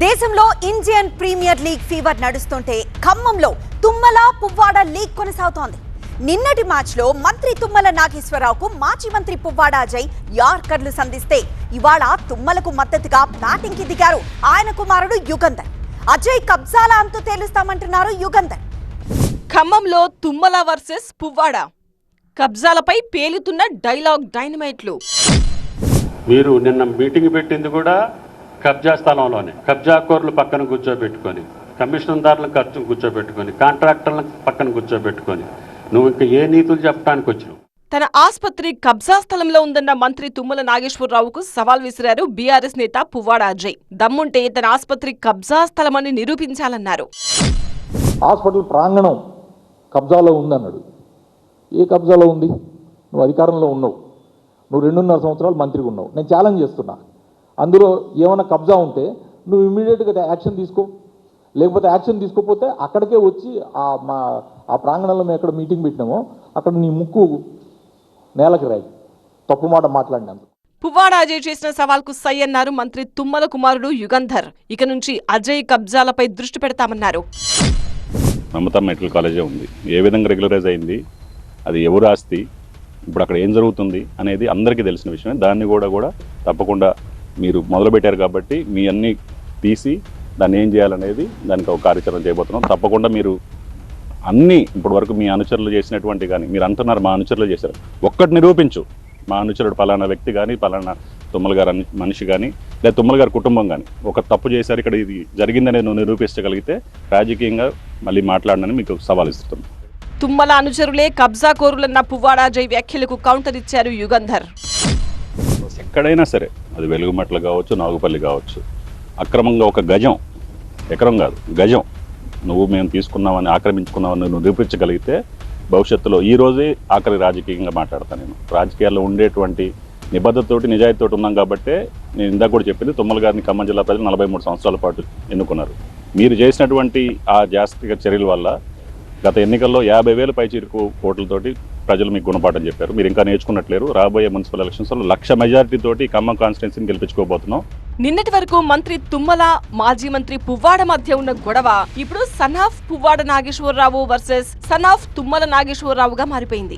దేశంలో Indian premier league fever నడుస్తుంటే ఖమ్మంలో తుమ్మల పువ్వాడ లీగ్ కొనసాగుతోంది. నిన్నటి మ్యాచ్లో మంత్రి తుమ్మల నాగేశ్వరరావుకు మాజీ మంత్రి పువ్వాడ అజయ్ యార్కర్లు సంధిస్తే ఇవాళ తుమ్మలకు మద్దతుగా బ్యాటింగ్ కి దిగారు ఆయన కుమారుడు యుగంధర్. అజయ్ కబ్జాల అంతు తేలుస్తామంటున్నారు యుగంధర్. ఖమ్మంలో తుమ్మల వర్సెస్ పువ్వాడ కబ్జాలపై పేలుతున్న డైలాగ్ డైనమైట్లు. మీరు నిన్న మీటింగ్ పెట్టింది కూడా కబ్జా స్థలంలోనే. కబ్జాకోర్లు పక్కన కూర్చోబెట్టుకొని, కమిషన్దారులను కూర్చోబెట్టుకొని, కాంట్రాక్టర్లను పక్కన కూర్చోబెట్టుకొని నువ్వు ఇంకా ఏ నీతులు చెప్పడానికి వచ్చినావు? తన ఆస్పత్రి కబ్జా స్థలంలో ఉందన్న మంత్రి తుమ్మల నాగేశ్వరరావుకు సవాల్ విసిరారు బీఆర్ఎస్ నేత పువ్వాడ అజయ్. దమ్ముంటే తన ఆస్పత్రి కబ్జా స్థలమని నిరూపించాలన్నారు. హాస్పిటల్ ప్రాంగణం కబ్జాలో ఉందన్నాడు. ఏ కబ్జాలో ఉంది? నువ్వు అధికారంలో ఉన్నావు, నువ్వు 2.5 సంవత్సరాలు మంత్రిగా ఉన్నావు. నేను ఛాలెంజ్ చేస్తున్నా, అందులో ఏమైనా కబ్జా ఉంటే నువ్వు ఇమ్మీడియట్గా యాక్షన్ తీసుకో. లేకపోతే యాక్షన్ తీసుకోకపోతే అక్కడికే వచ్చి ఆ ప్రాంగణంలో మేము ఎక్కడ మీటింగ్ పెట్టినామో అక్కడ నీ ముక్కు నేలకి రాయి. తప్పు మాట మాట్లాడినందుకు. పువ్వాడ అజయ్ చేసిన సవాల్కు సై అన్నారు మంత్రి తుమ్మల కుమారుడు యుగంధర్. ఇక నుంచి అజయ్ కబ్జాలపై దృష్టి పెడతామన్నారు. మమతా మెడికల్ కాలేజే ఉంది. ఏ విధంగా రెగ్యులరైజ్ అయింది, అది ఎవరు ఆస్తి, ఇప్పుడు అక్కడ ఏం జరుగుతుంది అనేది అందరికీ తెలిసిన విషయమే. దాన్ని కూడా తప్పకుండా మీరు మొదలుపెట్టారు కాబట్టి మీ అన్నీ తీసి దాన్ని ఏం చేయాలనేది దానికి ఒక కార్యాచరణ చేయబోతున్నాం. తప్పకుండా మీరు అన్నీ ఇప్పటి వరకు మీ అనుచరులు చేసినటువంటి కానీ, మీరు అంటున్నారు మా అనుచరులు చేశారు, ఒక్కటి నిరూపించు. మా అనుచరుడు పలానా వ్యక్తి కానీ, పలానా తుమ్మల గారు మనిషి కానీ, లేదా తుమ్మల గారి కుటుంబం కానీ ఒక తప్పు చేశారు, ఇక్కడ ఇది జరిగిందనేది నువ్వు నిరూపించగలిగితే రాజకీయంగా మళ్ళీ మాట్లాడనని మీకు సవాల్ ఇస్తున్నాను. తుమ్మల అనుచరులే కబ్జా కోరులన్న పువ్వాడ అజయ్ వ్యాఖ్యలకు కౌంటర్ ఇచ్చారు యుగంధర్. ఎక్కడైనా సరే, అది వెలుగుమట్ల కావచ్చు, నాగుపల్లి కావచ్చు, అక్రమంగా ఒక గజం, ఎకరం కాదు గజం నువ్వు మేము తీసుకున్నామని, ఆక్రమించుకున్నామని నువ్వు నిరూపించగలిగితే భవిష్యత్తులో ఈ రోజే ఆఖరి రాజకీయంగా మాట్లాడతాను. నేను రాజకీయాల్లో ఉండేటువంటి నిబద్ధతతోటి, నిజాయితీతోటి ఉన్నాం కాబట్టే నేను ఇందాక కూడా చెప్పింది, తుమ్మల గారిని ఖమ్మం జిల్లా ప్రజలు 43 సంవత్సరాల పాటు ఎన్నుకున్నారు. మీరు చేసినటువంటి ఆ జాస్తిక చర్యల వల్ల గత ఎన్నికల్లో 50,000 పైచిరుకు ఓట్లతోటి ప్రజలు మీకు గుణపాఠం చెప్పారు. మీరు ఇంకా నేర్చుకున్నట్లేరు. రాబోయే మున్సిపల్ ఎలక్షన్స్లో 1,00,000 మెజారిటీతోటి ఖమ్మం కాన్స్టిట్యున్సీని గెలిపించుకోబోతున్నాం. నిన్నటి వరకు మంత్రి తుమ్మల, మాజీ మంత్రి పువ్వాడ మధ్య ఉన్న గొడవ ఇప్పుడు son of Puvvada Nageswara Rao versus son of Tummala నాగేశ్వరరావుగా మారిపోయింది.